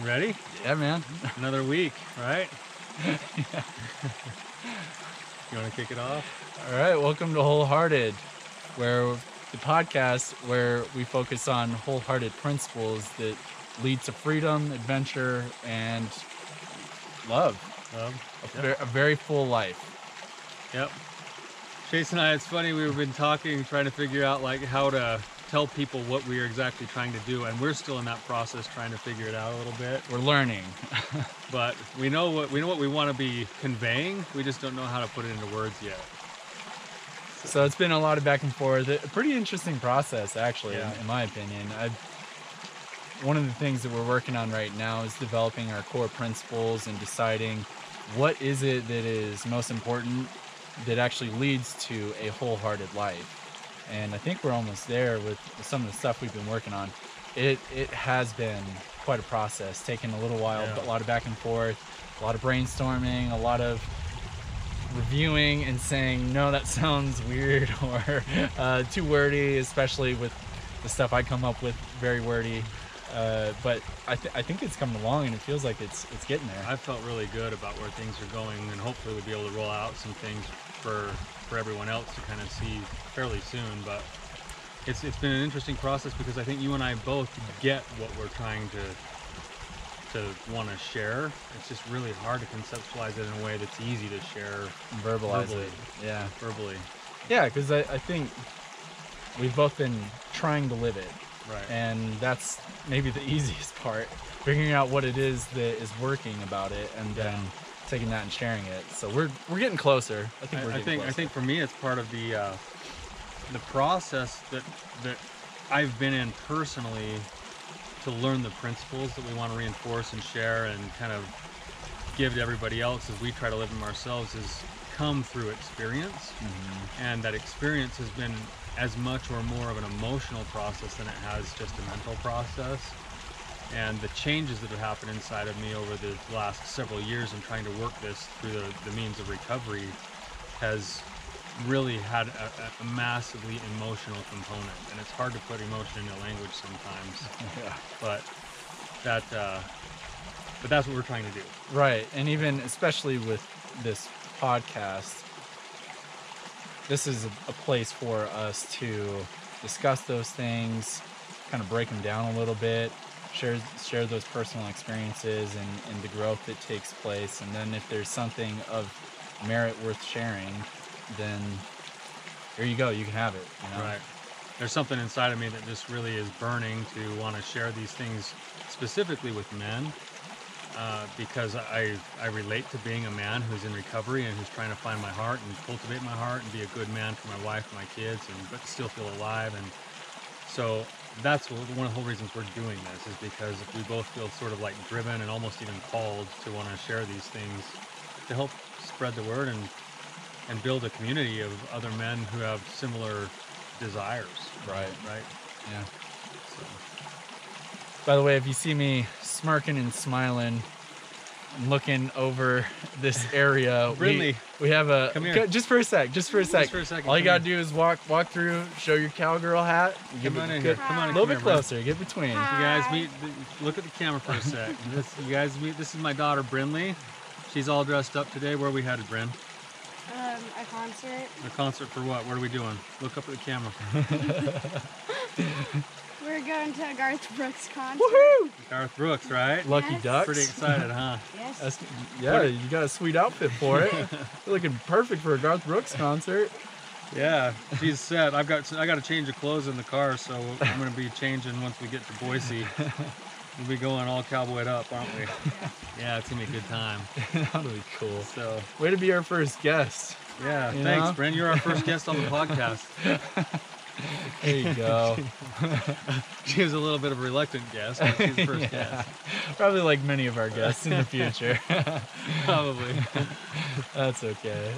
Ready? Yeah, man. Another week, right? Yeah. You want to kick it off? All right, welcome to Wholehearted, where the podcast where we focus on wholehearted principles that lead to freedom, adventure, and love. Yep. A very full life. Yep. Chase and I, it's funny, we've been talking, trying to figure out like how to tell people what we are exactly trying to do, and we're still in that process trying to figure it out a little bit. We're learning. But we know what we want to be conveying. We just don't know how to put it into words yet. So it's been a lot of back and forth. A pretty interesting process, actually, Yeah. in my opinion. One of the things that we're working on right now is developing our core principles and deciding what is it that is most important that actually leads to a wholehearted life. And I think we're almost there with some of the stuff we've been working on. It has been quite a process, taking a little while, Yeah. but a lot of back and forth, a lot of brainstorming, a lot of reviewing and saying, no, that sounds weird or too wordy, especially with the stuff I come up with, very wordy. But I think it's coming along, and it feels like it's getting there. I felt really good about where things are going, and hopefully we'll be able to roll out some things for everyone else to kind of see fairly soon. But it's been an interesting process because I think you and I both get what we're trying to want to share. It's just really hard to conceptualize it in a way that's easy to share. Verbalize verbally. it. Yeah. Verbally. Yeah, because I think we've both been trying to live it. Right. And that's maybe the easiest part, figuring out what it is that is working about it, and then taking that and sharing it. So we're getting closer. I think for me it's part of the process that I've been in personally to learn the principles that we want to reinforce and share and kind of give to everybody else as we try to live them ourselves is come through experience. Mm-hmm. And that experience has been as much or more of an emotional process than it has just a mental process. And the changes that have happened inside of me over the last several years in trying to work this through the means of recovery has really had a massively emotional component. And it's hard to put emotion into language sometimes. Yeah. But that's what we're trying to do. Right. And even especially with this podcast, this is a place for us to discuss those things, kind of break them down a little bit, share those personal experiences and the growth that takes place. And then if there's something of merit worth sharing, then here you go, you can have it. You know? Right. There's something inside of me that just really is burning to want to share these things specifically with men. Because I relate to being a man who's in recovery and who's trying to find my heart and cultivate my heart and be a good man for my wife and my kids, but still feel alive. And so that's one of the whole reasons we're doing this, is because we both feel sort of like driven and almost even called to want to share these things to help spread the word and build a community of other men who have similar desires. Right. Yeah. So. By the way, if you see me smirking and smiling and looking over this area, Brindley, we have a come here. Just for a second. All you gotta do is walk through, show your cowgirl hat. Come on in here. A little bit closer. Get between. You guys meet. Look at the camera for a sec. You guys meet. This is my daughter Brindley. She's all dressed up today. Where are we headed, Bryn? A concert. A concert for what? What are we doing? Look up at the camera. We're going to a Garth Brooks concert. Woohoo! Garth Brooks, right? Lucky Yes. Ducks. Pretty excited, huh? Yes. You got a sweet outfit for it. You're looking perfect for a Garth Brooks concert. Yeah. She's set. I got to change of clothes in the car, so I'm going to be changing once we get to Boise. We'll be going all cowboyed up, aren't we? Yeah, it's gonna be a good time. That'll be cool. So, way to be our first guest. Yeah, You thanks, know? Bryn. You're our first guest on the podcast. There you go. She was a little bit of a reluctant guest, but she's the first guest. Probably like many of our guests in the future. Probably. That's okay.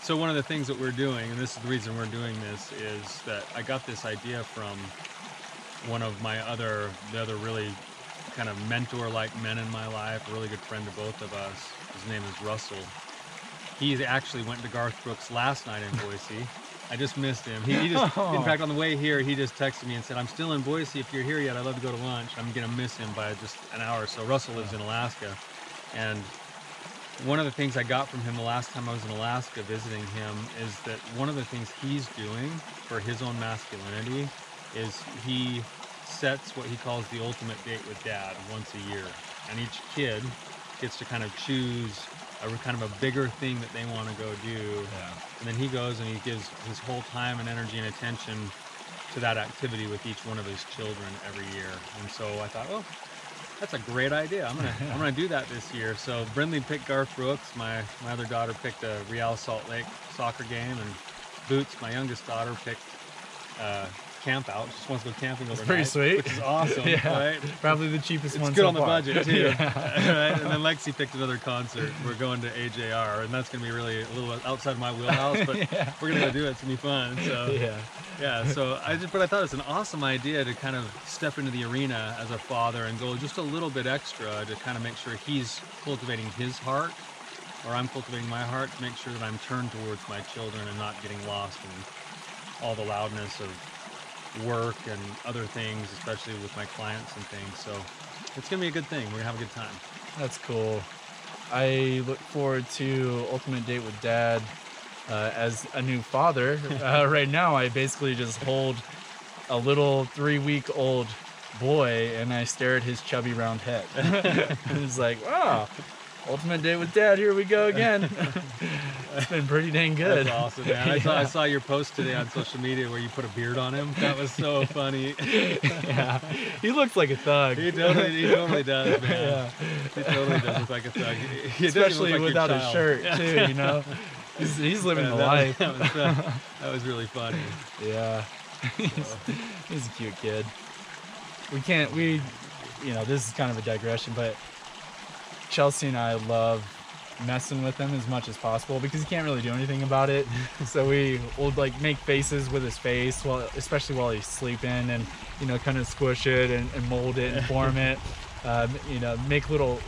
So one of the things that we're doing, and this is the reason we're doing this, is that I got this idea from one of the other really kind of mentor-like men in my life, a really good friend to both of us. His name is Russell. He actually went to Garth Brooks last night in Boise. I just missed him. He just, Oh. in fact, on the way here, he just texted me and said, "I'm still in Boise. If you're here yet, I'd love to go to lunch. I'm gonna miss him by just an hour or so." Russell lives in Alaska, and one of the things I got from him the last time I was in Alaska visiting him is that one of the things he's doing for his own masculinity is he sets what he calls the ultimate date with dad once a year. And each kid gets to kind of choose a kind of a bigger thing that they want to go do. Yeah. And then he goes and he gives his whole time and energy and attention to that activity with each one of his children every year. And so I thought, oh, that's a great idea. I'm gonna do that this year. So Brindley picked Garth Brooks. My other daughter picked a Real Salt Lake soccer game, and Boots, my youngest daughter, picked camp out. She just wants to go camping overnight. Pretty sweet. Which is awesome, Yeah. right? Probably the cheapest one It's good so on the far. budget too. Yeah. Right? And then Lexi picked another concert. We're going to AJR, and that's gonna be really a little outside my wheelhouse, but Yeah. we're gonna go do it. It's gonna be fun. So Yeah. so I thought it's an awesome idea to kind of step into the arena as a father and go just a little bit extra to kind of make sure he's cultivating his heart, or I'm cultivating my heart, to make sure that I'm turned towards my children and not getting lost in all the loudness of work and other things, especially with my clients and things. So it's gonna be a good thing. We're gonna have a good time. That's cool. I look forward to Ultimate Date with Dad as a new father. Right now, I basically just hold a little 3-week-old boy and I stare at his chubby round head. It's like, wow, Ultimate Date with Dad, here we go again. It's been pretty dang good. That's awesome, man. I saw your post today on social media where you put a beard on him. That was so funny. Yeah, he looks like a thug. He totally does, man. Yeah. He totally does look like a thug. He doesn't Especially look like without your a child. shirt, Yeah. too, you know? He's living the That life. that was really funny. Yeah. He's a cute kid. This is kind of a digression, but Chelsea and I love messing with him as much as possible because he can't really do anything about it. So we'll like make faces with his face, especially while he's sleeping, and kind of squish it and mold it and form it. Make little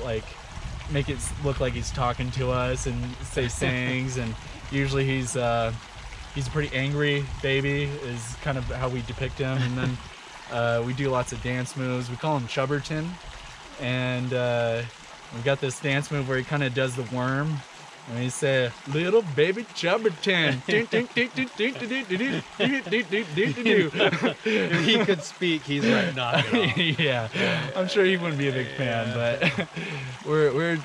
make it look like he's talking to us and say sayings. And usually he's a pretty angry baby is kind of how we depict him. And then we do lots of dance moves. We call him Chubberton, and we got this dance move where he kind of does the worm, and he say, "Little baby Chubberton." If he could speak, he's right knocking off. Yeah, I'm sure he wouldn't be a big fan, but we're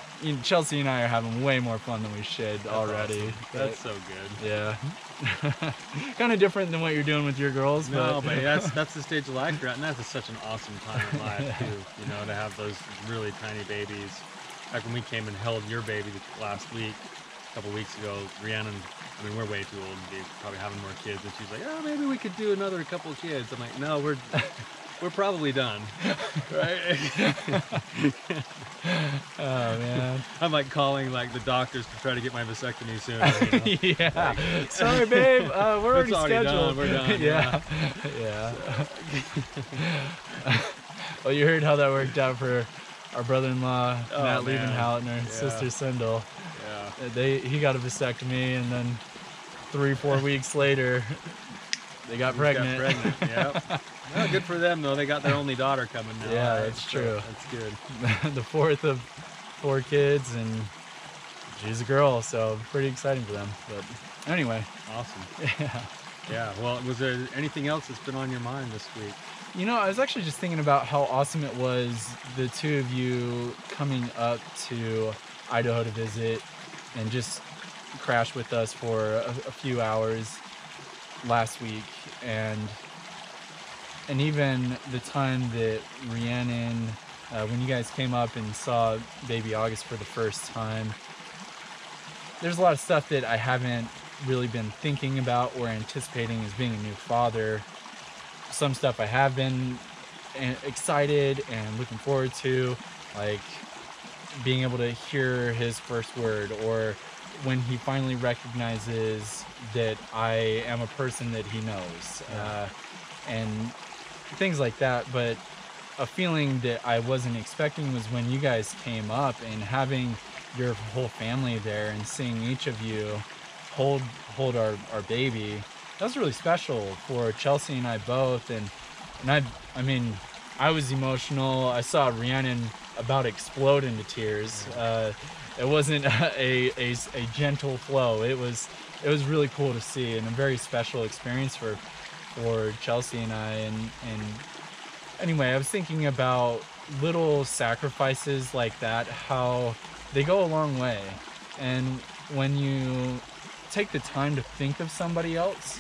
Chelsea and I are having way more fun than we should already. Awesome. That's so good. Yeah. Kind of different than what you're doing with your girls, No, but that's the stage of life you're at, and that's such an awesome time in life too. To have those really tiny babies. Like when we came and held your baby last week, a couple weeks ago, Rhiannon. I mean, we're way too old to be probably having more kids, and she's like, "Oh, maybe we could do another couple of kids." I'm like, "No, we're probably done." Right? Oh man. I'm like calling like the doctors to try to get my vasectomy soon. Yeah. Sorry, babe. We're already It's already scheduled. done. We're done. Yeah. Yeah. Well, you heard how that worked out for our brother-in-law, Oh, Matt man. Liebenhout, and our Yeah. sister Sindel. Yeah. He got a vasectomy, and then 3-4 weeks later, they got pregnant. Yep. Well, good for them though. They got their only daughter coming now. Yeah, right? that's So true. That's good. The fourth of 4 kids, and she's a girl, so pretty exciting for them. But anyway, Awesome. yeah. Yeah. Well, was there anything else that's been on your mind this week? I was actually just thinking about how awesome it was, the two of you coming up to Idaho to visit and just crash with us for a few hours last week. And even the time that Rhiannon, when you guys came up and saw baby August for the first time, there's a lot of stuff that I haven't really been thinking about or anticipating as being a new father. Some stuff I have been excited and looking forward to, like being able to hear his first word, or when he finally recognizes that I am a person that he knows, and things like that. But a feeling that I wasn't expecting was when you guys came up and having your whole family there and seeing each of you hold our baby. that was really special for Chelsea and I both. And I mean, I was emotional. I saw Rhiannon about explode into tears. It wasn't a gentle flow. It was really cool to see, and a very special experience for Chelsea and I. And anyway, I was thinking about little sacrifices like that, how they go a long way. And when you take the time to think of somebody else,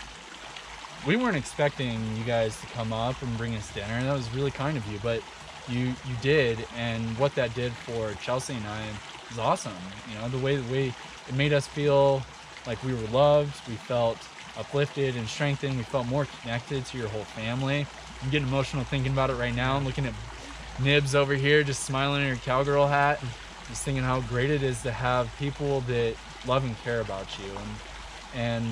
we weren't expecting you guys to come up and bring us dinner. That was really kind of you, but you did, and what that did for Chelsea and I was awesome. You know, the way it made us feel like we were loved, we felt uplifted and strengthened, we felt more connected to your whole family. I'm getting emotional thinking about it right now. I'm looking at Nibs over here just smiling in her cowgirl hat, just thinking how great it is to have people that love and care about you. And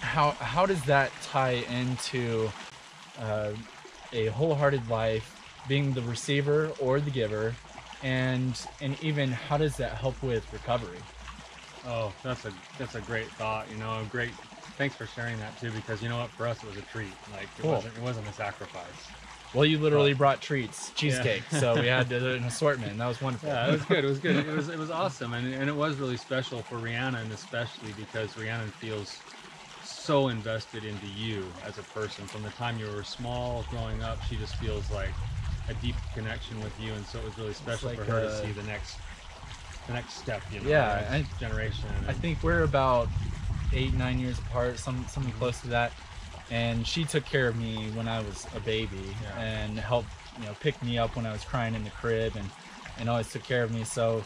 how does that tie into a wholehearted life, being the receiver or the giver, and even how does that help with recovery? Oh, that's a great thought. You know, great. Thanks for sharing that too, because you know what, for us it was a treat. Like Cool. It wasn't a sacrifice. Well, you literally brought treats, cheesecake, so we had an assortment. That was wonderful. Yeah, it was good. It was good. It was awesome, and it was really special for Rhiannon, especially because Rhiannon feels so invested into you as a person. From the time you were small, growing up, she just feels like a deep connection with you, and so it was really special like for her to see the next step. You know, Yeah, the next generation. I think we're about 8-9 years apart, something close to that. And she took care of me when I was a baby, and helped, you know, pick me up when I was crying in the crib, and always took care of me. So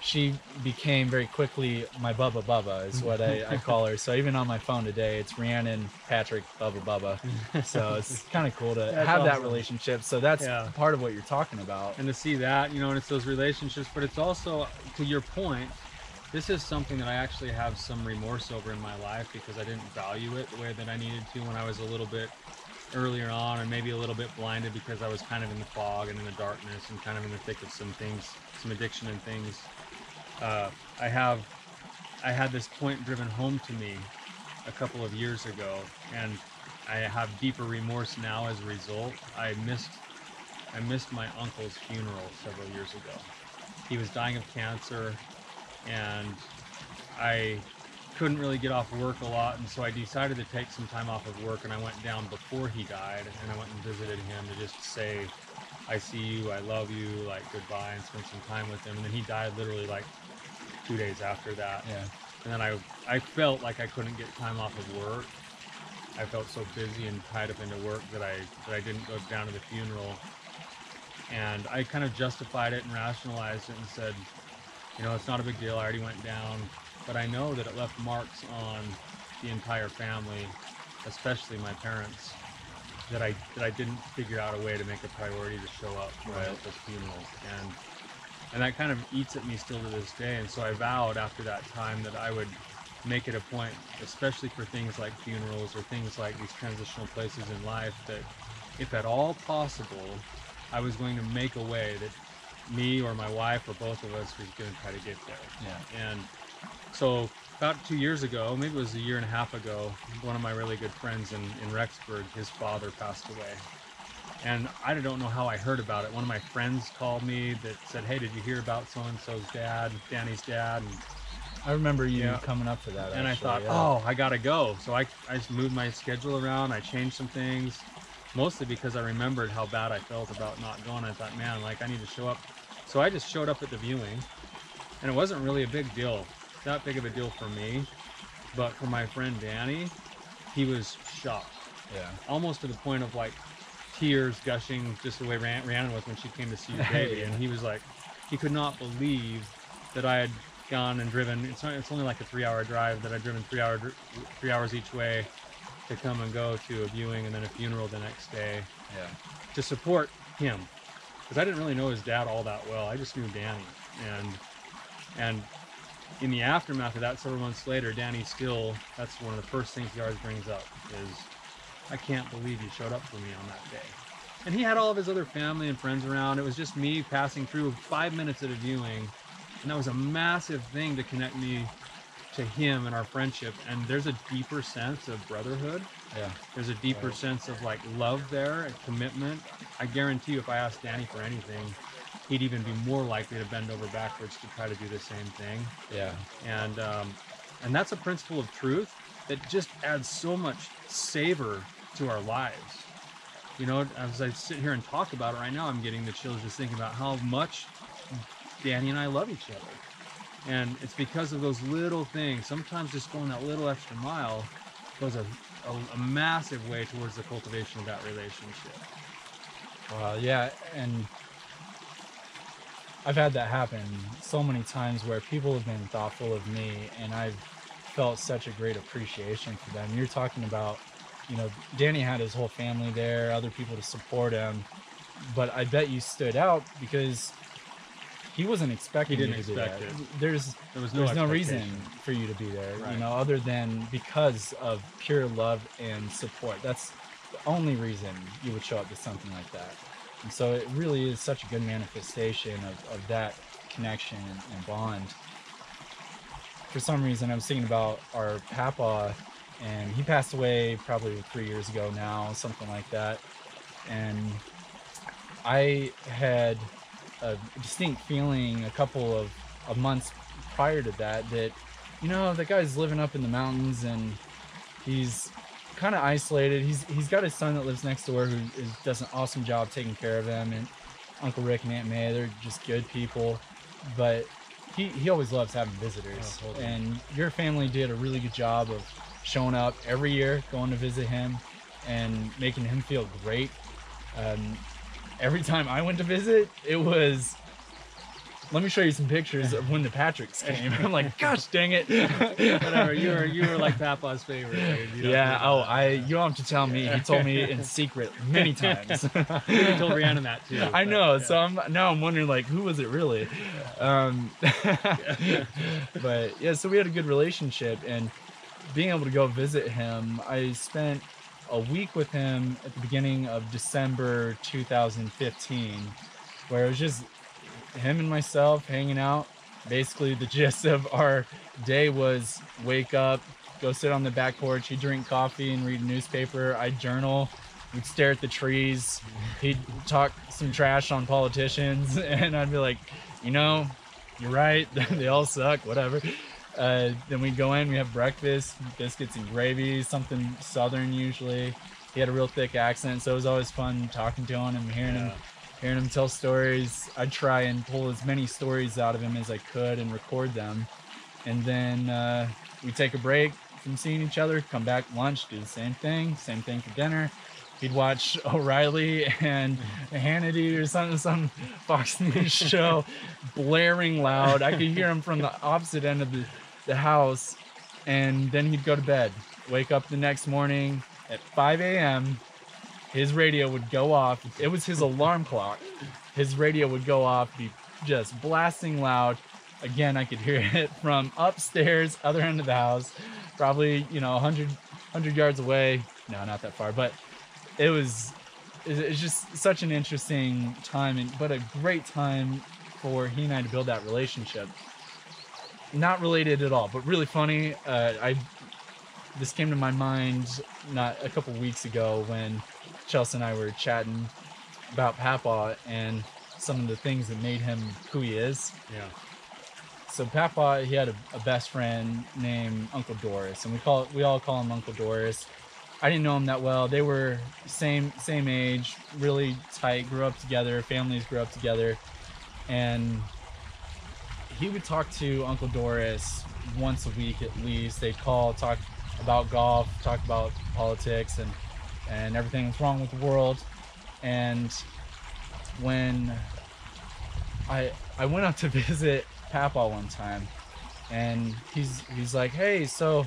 she became very quickly my Bubba Bubba is what I call her. So even on my phone today, it's Rhiannon Patrick Bubba Bubba. So it's kind of cool to have that relationship. So that's part of what you're talking about. And to see that, you know, and it's those relationships, but it's also, to your point, this is something that I actually have some remorse over in my life, because I didn't value it the way that I needed to when I was a little bit earlier on, and maybe a little bit blinded because I was kind of in the fog and in the darkness and kind of in the thick of some things, some addiction and things. I had this point driven home to me a couple of years ago, and I have deeper remorse now as a result. I missed my uncle's funeral several years ago. He was dying of cancer, and I couldn't really get off work a lot, and so I decided to take some time off of work, and I went down before he died, and I went and visited him to just say, I see you, I love you, like goodbye, and spend some time with him. And then he died literally like 2 days after that. Yeah. And then I felt like I couldn't get time off of work. I felt so busy and tied up into work that I didn't go down to the funeral. And I kind of justified it and rationalized it and said, you know, it's not a big deal, I already went down. But I know that it left marks on the entire family, especially my parents, that I didn't figure out a way to make a priority to show up for my uncle's funeral. And that kind of eats at me still to this day. And so I vowed after that time that I would make it a point, especially for things like funerals or things like these transitional places in life, that if at all possible, I was going to make a way that me or my wife or both of us was going to try to get there. Yeah. And so about 2 years ago, maybe it was a year and a half ago, one of my really good friends in Rexburg, his father passed away. And I don't know how I heard about it. One of my friends called me that said, hey, did you hear about so-and-so's dad, Danny's dad? And I remember you coming up to that. And actually, I thought, oh, I gotta go. So I just moved my schedule around. I changed some things, mostly because I remembered how bad I felt about not going. I thought, man, like I need to show up. So I just showed up at the viewing, and it wasn't really a big deal. That big of a deal for me, but for my friend Danny, he was shocked. Yeah. Almost to the point of like tears gushing, just the way Rhiannon was when she came to see your baby. And he was like, he could not believe that I had gone and driven. It's only like a 3-hour drive, that I'd driven 3 hours each way to come and go to a viewing and then a funeral the next day. Yeah. To support him, because I didn't really know his dad all that well. I just knew Danny, and in the aftermath of that, several months later, Danny still, that's one of the first things he always brings up is, I can't believe you showed up for me on that day. And he had all of his other family and friends around. It was just me passing through 5 minutes at a viewing, and that was a massive thing to connect me to him and our friendship, and there's a deeper sense of brotherhood. Yeah. There's a deeper sense of like love there and commitment. I guarantee you, if I asked Danny for anything, he'd even be more likely to bend over backwards to try to do the same thing. Yeah. And that's a principle of truth that just adds so much savor to our lives. You know, as I sit here and talk about it right now, I'm getting the chills just thinking about how much Danny and I love each other. And it's because of those little things. Sometimes just going that little extra mile goes a massive way towards the cultivation of that relationship. Yeah, and I've had that happen so many times where people have been thoughtful of me, and I've felt such a great appreciation for them. You're talking about, you know, Danny had his whole family there, other people to support him, but I bet you stood out because he wasn't expecting you to be there. There was no reason for you to be there, right, you know, other than because of pure love and support. That's the only reason you would show up to something like that. And so it really is such a good manifestation of that connection and bond. For some reason, I was thinking about our papa, and he passed away probably 3 years ago now, something like that. And I had a distinct feeling a couple of months prior to that, you know, the guy's living up in the mountains and he's kind of isolated. He's got his son that lives next door who does an awesome job taking care of him, and Uncle Rick and Aunt May, they're just good people. But he always loves having visitors, and your family did a really good job of showing up every year, going to visit him and making him feel great. Every time I went to visit, it was, let me show you some pictures of when the Patricks came. I'm like, gosh dang it. Whatever, you were like Papa's favorite. Yeah, you don't have to tell me. He told me in secret many times. You told Rhiannon that too. I know, yeah. So I'm wondering, like, who was it really? But yeah, so we had a good relationship, and being able to go visit him, I spent a week with him at the beginning of December 2015, where it was just him and myself hanging out. Basically, the gist of our day was wake up, go sit on the back porch, he'd drink coffee and read a newspaper, I'd journal, we'd stare at the trees, he'd talk some trash on politicians, and I'd be like, you know, you're right, they all suck, whatever. Then we'd go in, we have breakfast, biscuits and gravy, something southern usually. He had a real thick accent, so it was always fun talking to him and hearing him tell stories. I'd try and pull as many stories out of him as I could and record them. And then we'd take a break from seeing each other, come back lunch, do the same thing for dinner. He'd watch O'Reilly and Hannity or some Fox News show blaring loud. I could hear him from the opposite end of the house. And then he'd go to bed, wake up the next morning at 5 a.m. His radio would go off. It was his alarm clock. His radio would go off, be just blasting loud. Again, I could hear it from upstairs, other end of the house, probably, you know, 100 yards away. No, not that far, but it's just such an interesting time, but a great time for he and I to build that relationship. Not related at all, but really funny. This came to my mind not a couple weeks ago when Chelsea and I were chatting about Papa and some of the things that made him who he is. Yeah. So Papa, he had a best friend named Uncle Doris, and we all call him Uncle Doris. I didn't know him that well. They were same age, really tight, grew up together, families grew up together. And he would talk to Uncle Doris once a week at least. They'd call, talk about golf, talk about politics and everything that's wrong with the world. And when I went out to visit Papa one time, and he's like, hey, so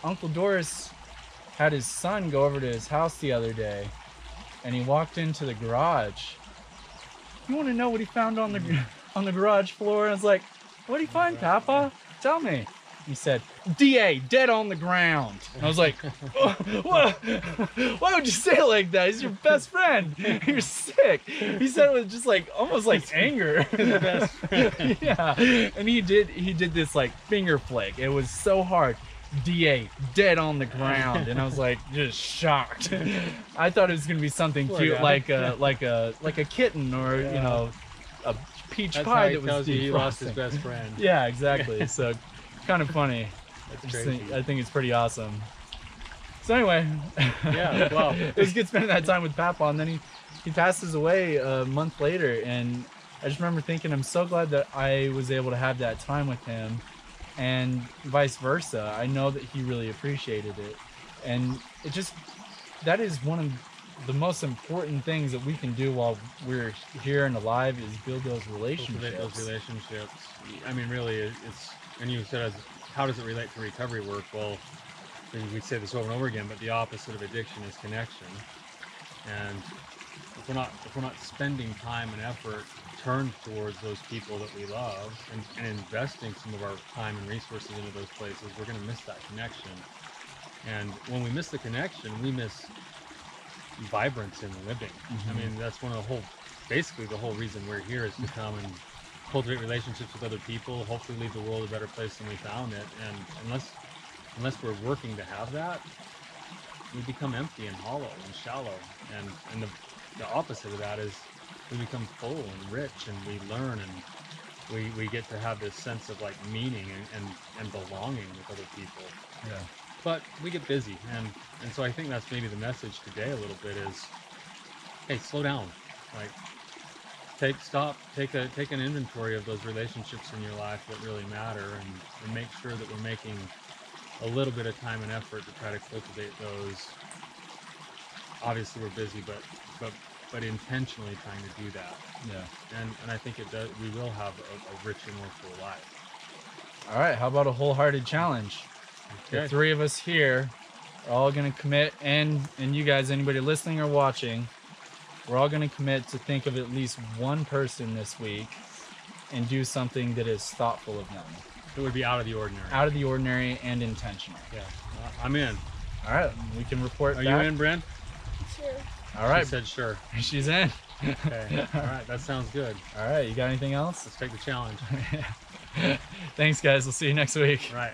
Uncle Doris had his son go over to his house the other day, and he walked into the garage. You want to know what he found on the garage floor? And I was like, what did he find, Papa? Tell me. He said, "DA, dead on the ground." And I was like, oh, what? Why would you say it like that? He's your best friend. You're sick. He said it with just like almost like anger. Best friend. Yeah. And he did this like finger flick. It was so hard. DA, dead on the ground. And I was like just shocked. I thought it was gonna be something Poor cute, guy. like a kitten, or you know, a peach That's pie how he that was tells you he lost his defrosting. best friend. Yeah, exactly. So kind of funny. That's crazy. I think it's pretty awesome. So anyway, Yeah, well. it was good spending that time with Papa, and then he passes away a month later, and I just remember thinking, I'm so glad that I was able to have that time with him, and vice versa. I know that he really appreciated it, and it just, that is one of the most important things that we can do while we're here and alive, is build those relationships. Cultivate those relationships. I mean, really, it's, and you said, how does it relate to recovery work? Well, we say this over and over again, but the opposite of addiction is connection. And if we're not spending time and effort turned towards those people that we love, and investing some of our time and resources into those places, we're going to miss that connection. And when we miss the connection, we miss vibrance in living. I mean, that's basically the whole reason we're here, is to come and cultivate relationships with other people, hopefully leave the world a better place than we found it. And unless we're working to have that, we become empty and hollow and shallow. And the opposite of that is we become full and rich, and we learn, and we get to have this sense of like meaning and belonging with other people. Yeah. But we get busy, and so I think that's maybe the message today a little bit is, hey, slow down. Like, take an inventory of those relationships in your life that really matter, and make sure that we're making a little bit of time and effort to try to cultivate those. Obviously we're busy, but intentionally trying to do that. Yeah. And I think it does, we will have a rich and more full life. All right. How about a wholehearted challenge? The Okay. three of us here are all going to commit, and you guys, anybody listening or watching, we're all going to commit to think of at least one person this week and do something that is thoughtful of them. It would be out of the ordinary. Out of the ordinary and intentional. Yeah. I'm in. All right. We can report Are back. you in, Brent? Sure. All right. She said sure. She's in. Okay. All right. That sounds good. All right. You got anything else? Let's take the challenge. Thanks, guys. We'll see you next week. Right.